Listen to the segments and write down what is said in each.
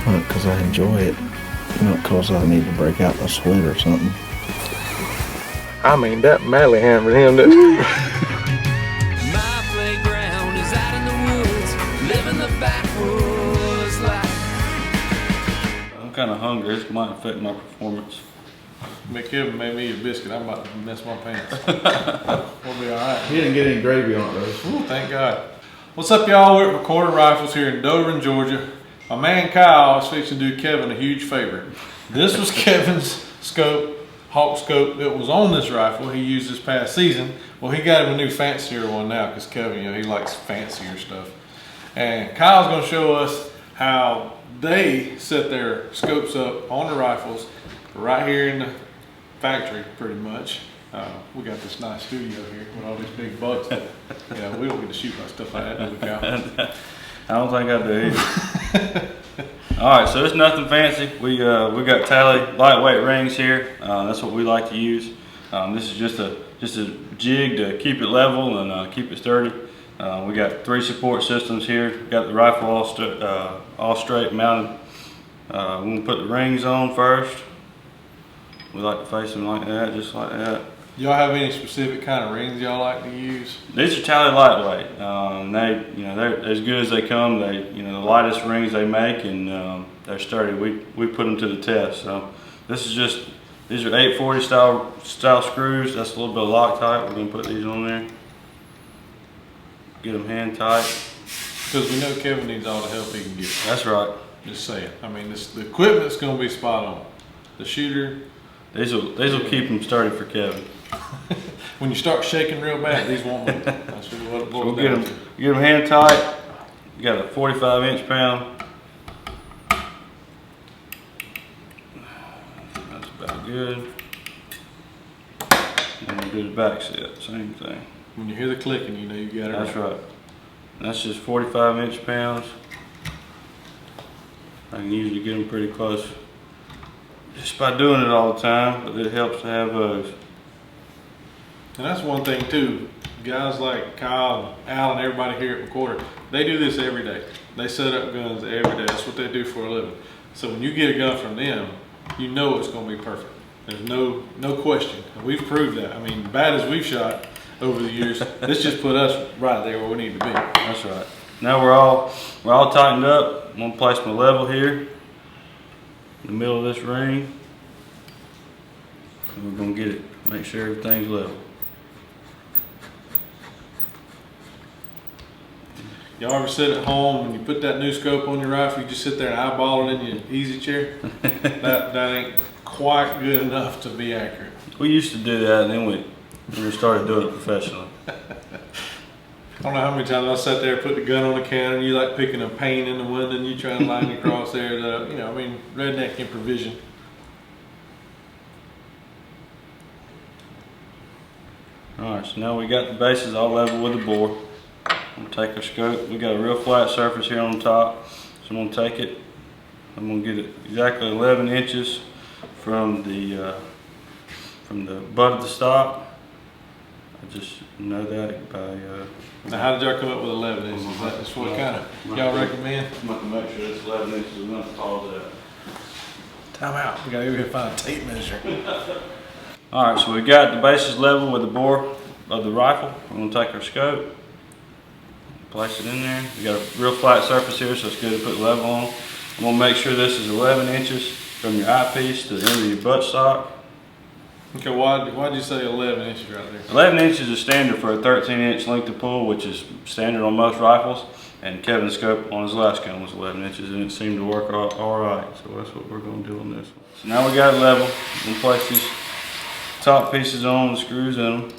hunt because I enjoy it, not because I need to break out my sweat or something. I mean, that Mally hammered him. My playground is out in the woods, living the backwoods life. I'm kind of hungry. This might affect my performance. Kevin made me eat a biscuit. I'm about to mess my pants. We'll be all right. He didn't get any gravy on it, though. Ooh, thank God. What's up, y'all? We're at McWhorter Rifles here in Dover, Georgia. My man Kyle is fixing to do Kevin a huge favor. This was Kevin's scope, Hawk scope, that was on this rifle he used this past season. Well, he got him a new fancier one now because Kevin, he likes fancier stuff. And Kyle's going to show us how they set their scopes up on the rifles right here in the factory, pretty much. We got this nice studio here with all these big bucks. Yeah, we don't get to shoot my stuff like that, do we, Kyle? I don't think I do either. All right, so it's nothing fancy. We got Tally lightweight rings here. That's what we like to use. This is just a jig to keep it level and keep it sturdy. We got 3 support systems here. Got the rifle all straight mounted. We're gonna put the rings on first. We like to face them like that, just like that. Y'all have any specific kind of rings y'all like to use? These are Tally lightweight. They're as good as they come. They, the lightest rings they make, and they're sturdy. We put them to the test. So these are 840 style screws. That's a little bit of Loctite. We're gonna put these on there. Get them hand tight. Because we know Kevin needs all the help he can get. That's right. Just saying. I mean, the equipment's gonna be spot on. The shooter. These will keep them sturdy for Kevin. When you start shaking real bad, these won't move. That's really what it boils So down to. get them hand tight. You got a 45 inch pound. That's about good. And we do the back set, same thing. When you hear the clicking, you know you got it. That's right. And that's just 45 inch pounds. I can usually get them pretty close just by doing it all the time, but it helps to have those. And that's one thing too. Guys like Kyle, Al, and everybody here at McWhorter, they do this every day. They set up guns every day. That's what they do for a living. So when you get a gun from them, you know it's going to be perfect. There's no question. And we've proved that. I mean, bad as we've shot over the years, this just put us right there where we need to be. That's right. Now we're all tightened up. I'm gonna place my level here in the middle of this ring. And we're gonna get it, make sure everything's level. Y'all ever sit at home and you put that new scope on your rifle, you just sit there and eyeball it in your easy chair? that ain't quite good enough to be accurate. We used to do that, and then we started doing it professionally. I don't know how many times I sat there, put the gun on the counter, and you like picking a pane in the window, and you try to line it across there. Redneck improvisation. All right, so now we got the bases all level with the bore. I'm gonna take our scope. We got a real flat surface here on the top, so I'm gonna take it. I'm gonna get it exactly 11 inches from the butt of the stock. I just know that by. Now, how did y'all come up with 11 inches? Is that just what kind of y'all recommend? I'm going to make sure it's 11 inches is not tall as that. Time out. We gotta go here and find a tape measure. All right, so we got the bases level with the bore of the rifle. We're going to take our scope, place it in there. We got a real flat surface here, so it's good to put level on. I'm going to make sure this is 11 inches from your eyepiece to the end of your butt stock. Okay, why'd you say 11 inches right there? 11 inches is standard for a 13-inch length of pull, which is standard on most rifles. And Kevin's scope on his last gun was 11 inches, and it seemed to work all right. So that's what we're going to do on this one. So now we got it level. We're going to place these top pieces on, the screws in them.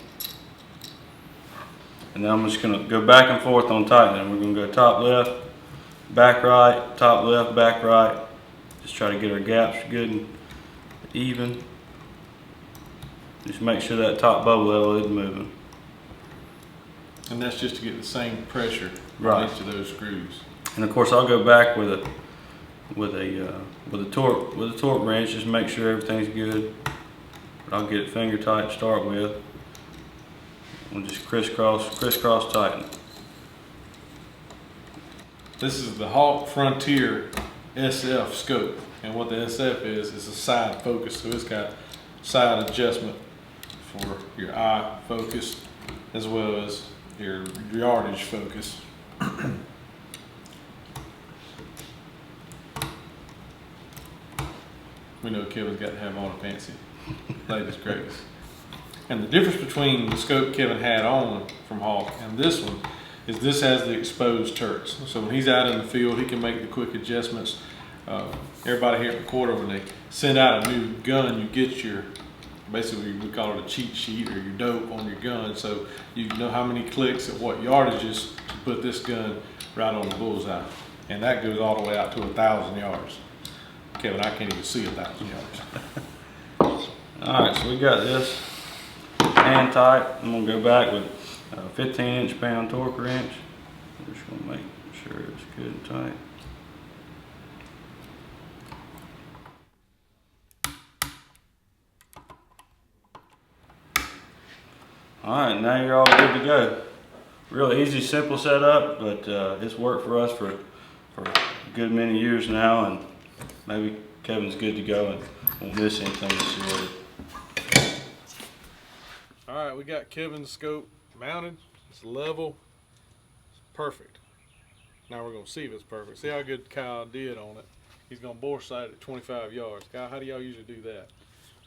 And then I'm just going to go back and forth on tightening. We're going to go top left, back right, top left, back right. Just try to get our gaps good and even. Just make sure that top bubble level isn't moving. And that's just to get the same pressure Right. on each of those screws. And of course, I'll go back with a torque wrench, just make sure everything's good. But I'll get it finger tight to start with. We'll just crisscross tighten. This is the Hawk Frontier SF scope. And what the SF is a side focus. So it's got side adjustment for your eye focus as well as your yardage focus. We know Kevin's got to have on a fancy latest greatest. And the difference between the scope Kevin had on from Hawk and this one is this has the exposed turrets. So when he's out in the field, he can make the quick adjustments. Everybody here at McWhorter, when they send out a new gun, you get your, basically we call it a cheat sheet or your dope on your gun. So you know how many clicks at what yardages to put this gun right on the bullseye. And that goes all the way out to 1,000 yards. Kevin, I can't even see 1,000 yards. Alright, so we got this hand tight. I'm going to go back with a 15 inch-pound torque wrench. I'm just going to make sure it's good and tight. Alright, now you're all good to go. Really easy, simple setup, but it's worked for us for a good many years now, and maybe Kevin's good to go and won't miss anything this year. All right, we got Kevin's scope mounted. It's level. It's perfect. Now we're gonna see if it's perfect. See how good Kyle did on it. He's gonna bore sight at 25 yards. Kyle, how do y'all usually do that?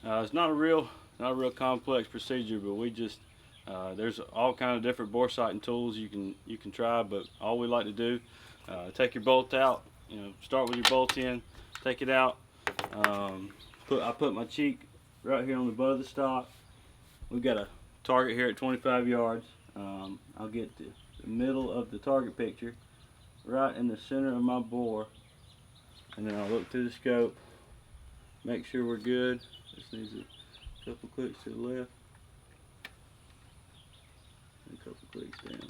It's not a real complex procedure, but we just there's all kind of different bore sighting tools you can try. But all we like to do, take your bolt out. You know, start with your bolt in, take it out. I put my cheek right here on the butt of the stock. We've got a target here at 25 yards. I'll get the middle of the target picture right in the center of my bore, and then I'll look through the scope, make sure we're good. This needs a couple clicks to the left and a couple clicks down.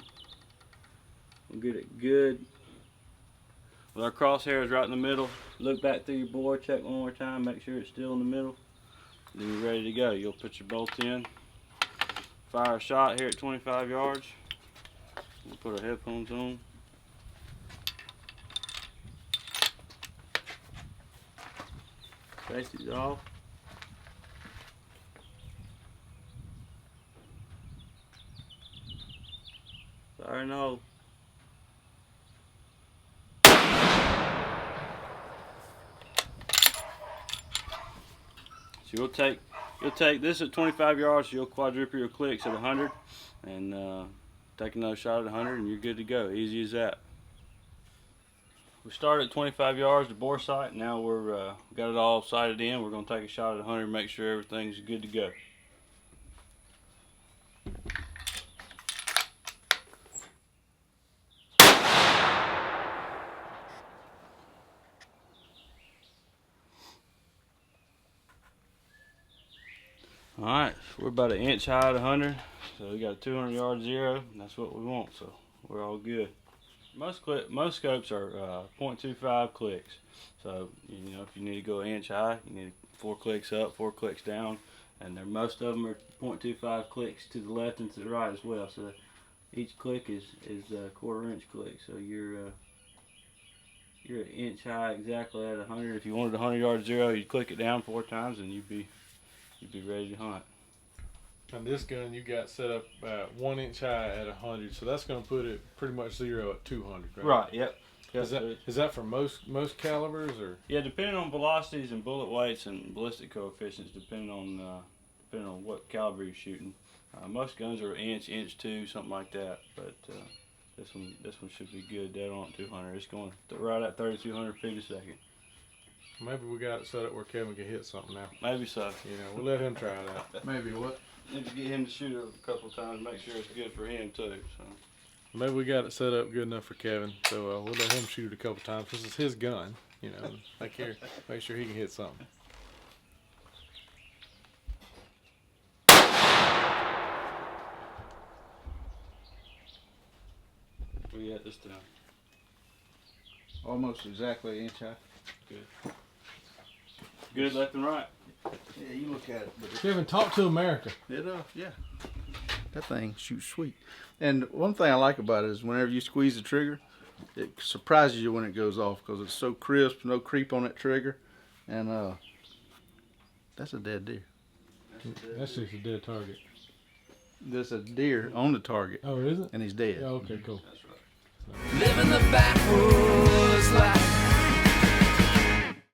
We'll get it good with our crosshairs right in the middle. Look back through your bore, check one more time, make sure it's still in the middle. Then you're ready to go. You'll put your bolt in, fire a shot here at 25 yards. We'll put our headphones on. Safety's off. Fire and hold. So you'll take this at 25 yards, you'll quadruple your clicks at 100, and take another shot at 100, and you're good to go. Easy as that. We started at 25 yards to bore sight. Now we're got it all sighted in. We're going to take a shot at 100 and make sure everything's good to go. Alright, so we're about an inch high at 100, so we got a 200 yard zero, and that's what we want, so we're all good. Most scopes are 0.25 clicks, so you know if you need to go an inch high, you need 4 clicks up, 4 clicks down, and most of them are 0.25 clicks to the left and to the right as well. So each click is a 1/4 inch click, so you're an inch high exactly at 100. If you wanted a 100 yard zero, you'd click it down 4 times, and you'd be ready to hunt. And this gun you got set up 1 inch high at 100, so that's going to put it pretty much zero at 200, right? Right. Yep. Is that for most calibers, or? Yeah, depending on velocities and bullet weights and ballistic coefficients, depending on what caliber you're shooting. Most guns are inch 2, something like that, but this one should be good. Dead on 200. It's going right at 3,200 feet a second. Maybe we got it set up where Kevin can hit something now. Maybe so. You know, we'll let him try it out. Maybe what? Need to get him to shoot it a couple of times, make sure it's good for him too. So Maybe we got it set up good enough for Kevin, so we'll let him shoot it a couple times. This is his gun, you know. Make sure he can hit something. where you at this time? Almost exactly an inch high. Good. Good left and right. Yeah, you look at it. But Kevin, talk to America. yeah. That thing shoots sweet. And one thing I like about it is whenever you squeeze the trigger, it surprises you when it goes off because it's so crisp, no creep on that trigger, and that's a dead deer. That's just a dead target. There's a deer on the target, Oh, is it? and he's dead. Yeah, okay, cool. Living the backwoods life.